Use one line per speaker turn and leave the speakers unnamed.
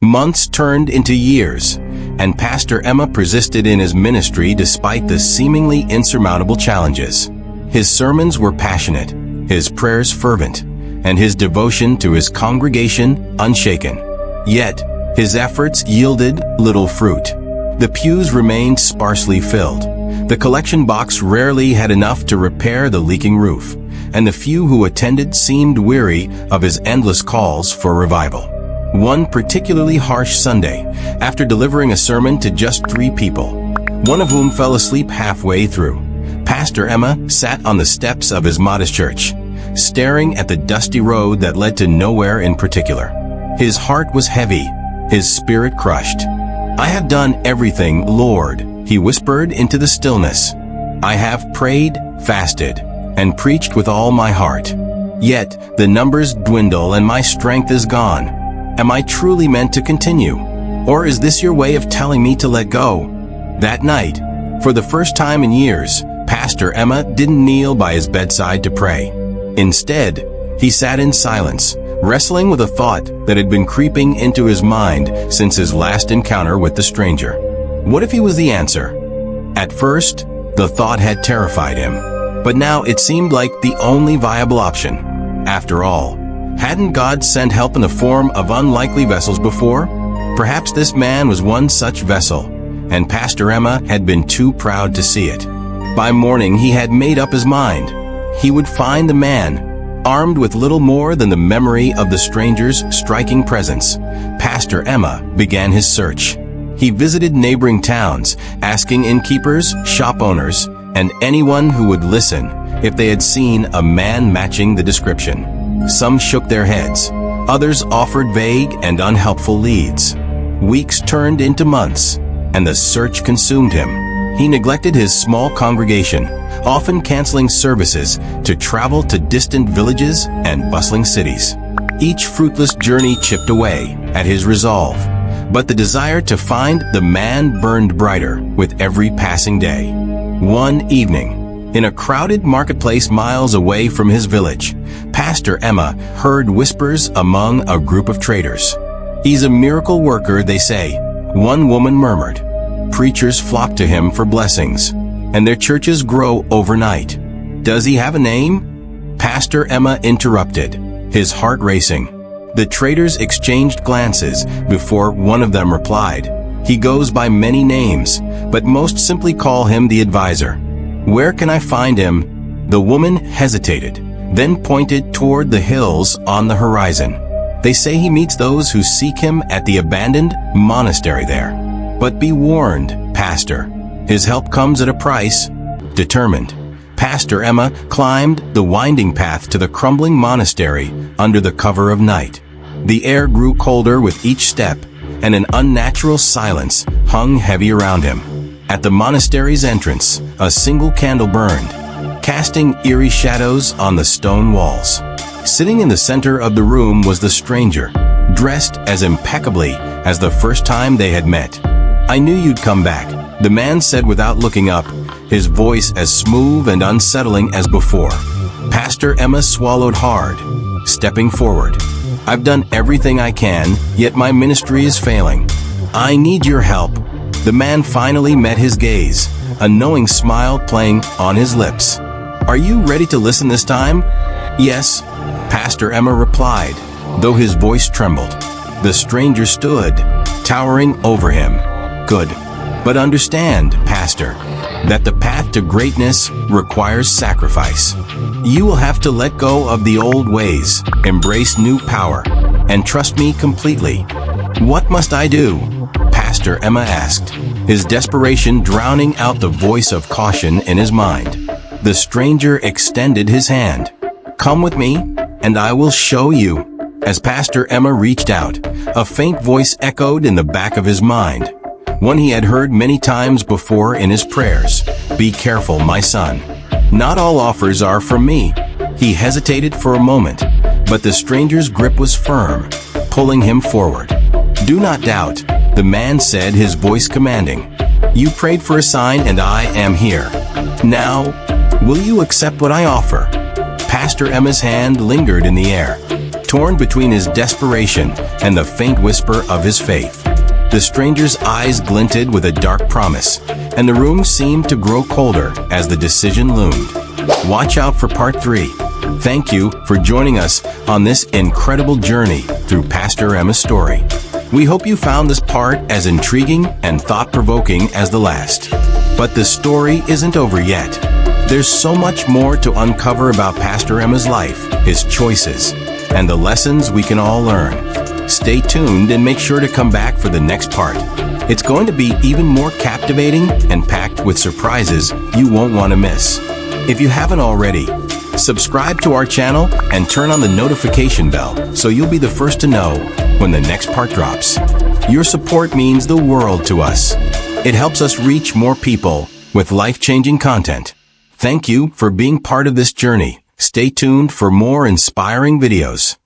Months turned into years, and Pastor Emma persisted in his ministry despite the seemingly insurmountable challenges. His sermons were passionate, his prayers fervent, and his devotion to his congregation unshaken. Yet, his efforts yielded little fruit. The pews remained sparsely filled. The collection box rarely had enough to repair the leaking roof, and the few who attended seemed weary of his endless calls for revival. One particularly harsh Sunday, after delivering a sermon to just 3 people, one of whom fell asleep halfway through, Pastor Emma sat on the steps of his modest church, staring at the dusty road that led to nowhere in particular. His heart was heavy, his spirit crushed. "I have done everything, Lord," he whispered into the stillness. "I have prayed, fasted, and preached with all my heart. Yet the numbers dwindle and my strength is gone. Am I truly meant to continue? Or is this your way of telling me to let go?" That night, for the first time in years, Pastor Emma didn't kneel by his bedside to pray. Instead, he sat in silence, wrestling with a thought that had been creeping into his mind since his last encounter with the stranger. What if he was the answer? At first, the thought had terrified him, but now it seemed like the only viable option. After all, hadn't God sent help in the form of unlikely vessels before? Perhaps this man was one such vessel, and Pastor Emma had been too proud to see it. By morning, he had made up his mind. He would find the man, armed with little more than the memory of the stranger's striking presence. Pastor Emma began his search. He visited neighboring towns, asking innkeepers, shop owners, and anyone who would listen if they had seen a man matching the description. Some shook their heads. Others offered vague and unhelpful leads. Weeks turned into months, and the search consumed him. He neglected his small congregation, often canceling services to travel to distant villages and bustling cities. Each fruitless journey chipped away at his resolve, but the desire to find the man burned brighter with every passing day. One evening, in a crowded marketplace miles away from his village, Pastor Emma heard whispers among a group of traders. "He's a miracle worker, they say," one woman murmured. "Preachers flock to him for blessings, and their churches grow overnight. Does he have a name?" Pastor Emma interrupted, his heart racing. The traders exchanged glances before one of them replied, "He goes by many names, but most simply call him the advisor." "Where can I find him?" The woman hesitated, then pointed toward the hills on the horizon. "They say he meets those who seek him at the abandoned monastery there. But be warned, Pastor, his help comes at a price." Determined, Pastor Emma climbed the winding path to the crumbling monastery under the cover of night. The air grew colder with each step, and an unnatural silence hung heavy around him. At the monastery's entrance, a single candle burned, casting eerie shadows on the stone walls. Sitting in the center of the room was the stranger, dressed as impeccably as the first time they had met. "I knew you'd come back," the man said without looking up, his voice as smooth and unsettling as before. Pastor Emma swallowed hard, stepping forward. "I've done everything I can, yet my ministry is failing. I need your help." The man finally met his gaze, a knowing smile playing on his lips. "Are you ready to listen this time?" "Yes," Pastor Emma replied, though his voice trembled. The stranger stood, towering over him. "Good. But understand, Pastor, that the path to greatness requires sacrifice. You will have to let go of the old ways, embrace new power, and trust me completely." "What must I do?" Pastor Emma asked, his desperation drowning out the voice of caution in his mind. The stranger extended his hand. "Come with me, and I will show you." As Pastor Emma reached out, a faint voice echoed in the back of his mind, one he had heard many times before in his prayers. "Be careful, my son. Not all offers are from me." He hesitated for a moment, but the stranger's grip was firm, pulling him forward. "Do not doubt," the man said, his voice commanding. "You prayed for a sign, and I am here. Now, will you accept what I offer?" Pastor Emma's hand lingered in the air, torn between his desperation and the faint whisper of his faith. The stranger's eyes glinted with a dark promise, and the room seemed to grow colder as the decision loomed. Watch out for part 3. Thank you for joining us on this incredible journey through Pastor Emma's story. We hope you found this part as intriguing and thought-provoking as the last. But the story isn't over yet. There's so much more to uncover about Pastor Emma's life, his choices, and the lessons we can all learn. Stay tuned and make sure to come back for the next part. It's going to be even more captivating and packed with surprises you won't want to miss. If you haven't already, subscribe to our channel and turn on the notification bell so you'll be the first to know when the next part drops. Your support means the world to us. It helps us reach more people with life-changing content. Thank you for being part of this journey. Stay tuned for more inspiring videos.